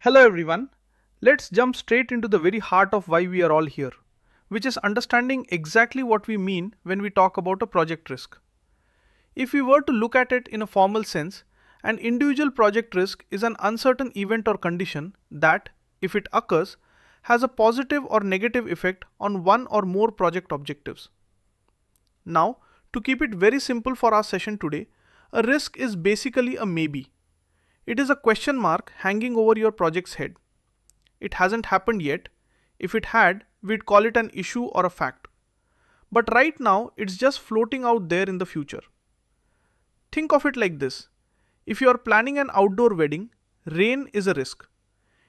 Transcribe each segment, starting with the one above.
Hello everyone. Let's jump straight into the very heart of why we are all here, which is understanding exactly what we mean when we talk about a project risk. If we were to look at it in a formal sense, an individual project risk is an uncertain event or condition that, if it occurs, has a positive or negative effect on one or more project objectives. Now, to keep it very simple for our session today, a risk is basically a maybe. It is a question mark hanging over your project's head. It hasn't happened yet. If it had, we'd call it an issue or a fact. But right now, it's just floating out there in the future. Think of it like this. If you are planning an outdoor wedding, rain is a risk.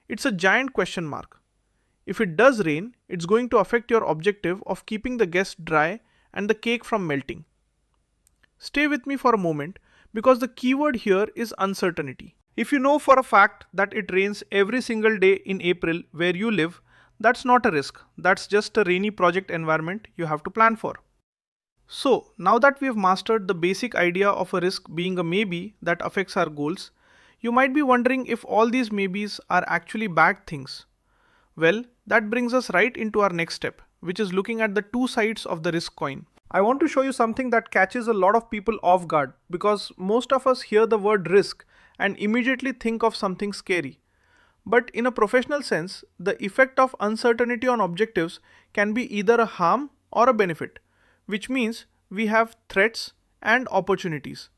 It's a giant question mark. If it does rain, it's going to affect your objective of keeping the guests dry and the cake from melting. Stay with me for a moment because the keyword here is uncertainty. If you know for a fact that it rains every single day in April where you live, that's not a risk. That's just a rainy project environment you have to plan for. So, now that we have mastered the basic idea of a risk being a maybe that affects our goals, you might be wondering if all these maybes are actually bad things. Well, that brings us right into our next step, which is looking at the two sides of the risk coin. I want to show you something that catches a lot of people off guard because most of us hear the word risk and immediately think of something scary. But in a professional sense, the effect of uncertainty on objectives can be either a harm or a benefit, which means we have threats and opportunities.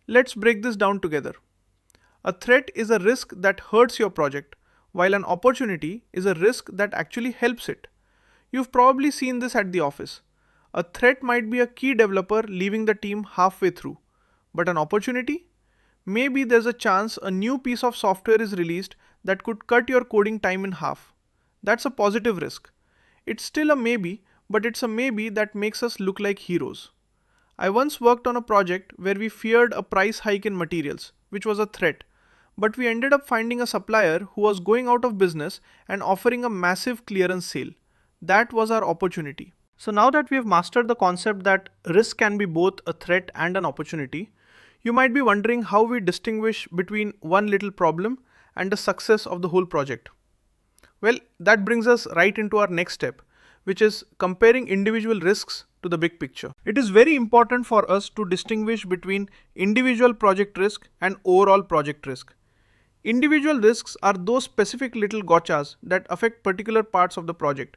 Let's break this down together. A threat is a risk that hurts your project, while an opportunity is a risk that actually helps it. You've probably seen this at the office. A threat might be a key developer leaving the team halfway through, but an opportunity? Maybe there's a chance a new piece of software is released that could cut your coding time in half. That's a positive risk. It's still a maybe, but it's a maybe that makes us look like heroes. I once worked on a project where we feared a price hike in materials, which was a threat, but we ended up finding a supplier who was going out of business and offering a massive clearance sale. That was our opportunity. So now that we have mastered the concept that risk can be both a threat and an opportunity, you might be wondering how we distinguish between one little problem and the success of the whole project. Well, that brings us right into our next step, which is comparing individual risks to the big picture. It is very important for us to distinguish between individual project risk and overall project risk. Individual risks are those specific little gotchas that affect particular parts of the project,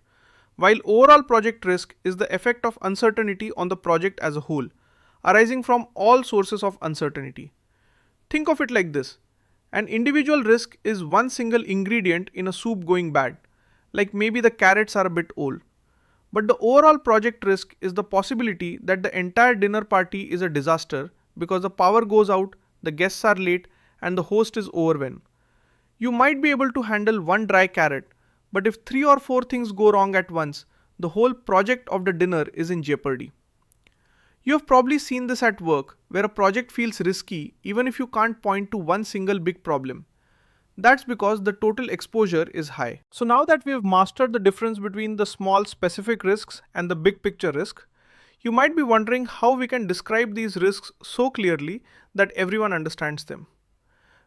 while overall project risk is the effect of uncertainty on the project as a whole, arising from all sources of uncertainty. Think of it like this. An individual risk is one single ingredient in a soup going bad, like maybe the carrots are a bit old. But the overall project risk is the possibility that the entire dinner party is a disaster because the power goes out, the guests are late, and the host is overwhelmed. You might be able to handle one dry carrot, but if 3 or 4 things go wrong at once, the whole project of the dinner is in jeopardy. You have probably seen this at work, where a project feels risky even if you can't point to one single big problem. That's because the total exposure is high. So now that we have mastered the difference between the small specific risks and the big picture risk, you might be wondering how we can describe these risks so clearly that everyone understands them.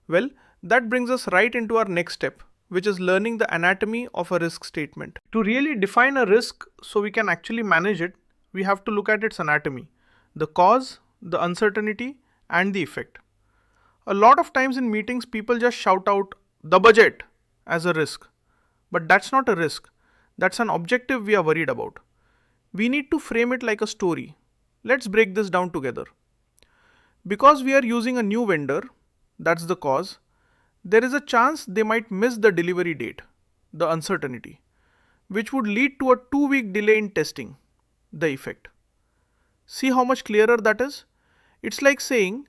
Well, that brings us right into our next step, which is learning the anatomy of a risk statement. To really define a risk so we can actually manage it, we have to look at its anatomy, the cause, the uncertainty, and the effect. A lot of times in meetings, people just shout out the budget as a risk, but that's not a risk. That's an objective we are worried about. We need to frame it like a story. Let's break this down together. Because we are using a new vendor, that's the cause, there is a chance they might miss the delivery date, the uncertainty, which would lead to a 2-week delay in testing, the effect. See how much clearer that is? It's like saying,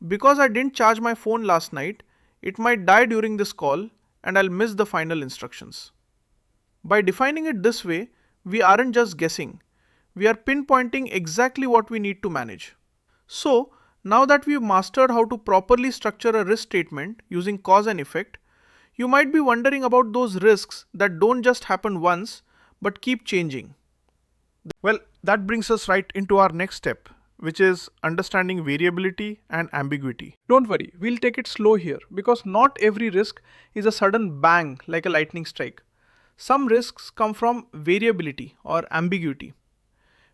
because I didn't charge my phone last night, it might die during this call and I'll miss the final instructions. By defining it this way, we aren't just guessing, we are pinpointing exactly what we need to manage. So, now that we've mastered how to properly structure a risk statement using cause and effect, you might be wondering about those risks that don't just happen once but keep changing. Well, that brings us right into our next step, which is understanding variability and ambiguity. Don't worry, we'll take it slow here because not every risk is a sudden bang like a lightning strike. Some risks come from variability or ambiguity.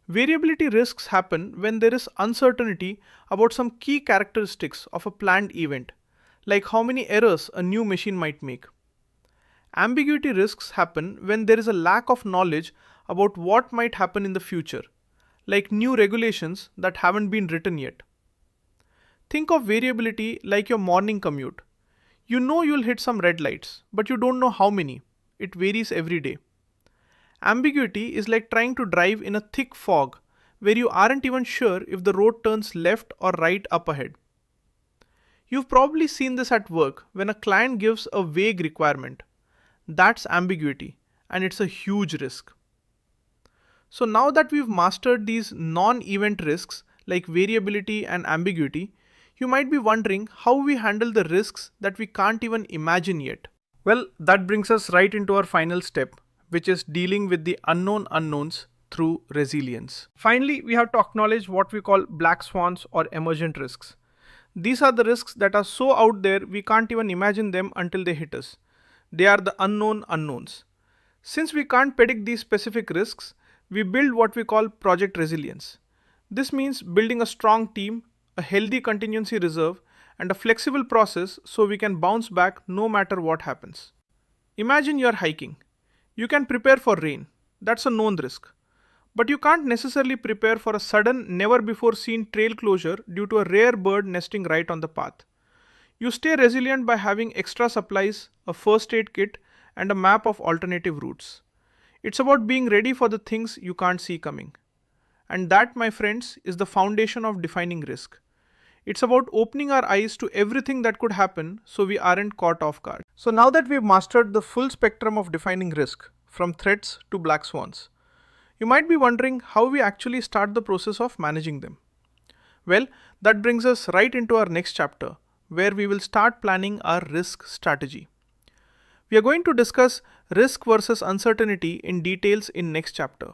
Variability risks happen when there is uncertainty about some key characteristics of a planned event, like how many errors a new machine might make. Ambiguity risks happen when there is a lack of knowledge about what might happen in the future, like new regulations that haven't been written yet. Think of variability like your morning commute. You know you'll hit some red lights, but you don't know how many. It varies every day. Ambiguity is like trying to drive in a thick fog where you aren't even sure if the road turns left or right up ahead. You've probably seen this at work when a client gives a vague requirement. That's ambiguity, and it's a huge risk. So now that we've mastered these non-event risks like variability and ambiguity, you might be wondering how we handle the risks that we can't even imagine yet. Well, that brings us right into our final step, which is dealing with the unknown unknowns through resilience. Finally, we have to acknowledge what we call black swans or emergent risks. These are the risks that are so out there we can't even imagine them until they hit us. They are the unknown unknowns. Since we can't predict these specific risks, we build what we call project resilience. This means building a strong team, a healthy contingency reserve, and a flexible process so we can bounce back no matter what happens. Imagine you're hiking. You can prepare for rain. That's a known risk. But you can't necessarily prepare for a sudden, never before seen trail closure due to a rare bird nesting right on the path. You stay resilient by having extra supplies, a first aid kit, and a map of alternative routes. It's about being ready for the things you can't see coming. And that, my friends, is the foundation of defining risk. It's about opening our eyes to everything that could happen so we aren't caught off guard. So now that we've mastered the full spectrum of defining risk, from threats to black swans, you might be wondering how we actually start the process of managing them. Well, that brings us right into our next chapter, where we will start planning our risk strategy. We are going to discuss risk versus uncertainty in details in next chapter.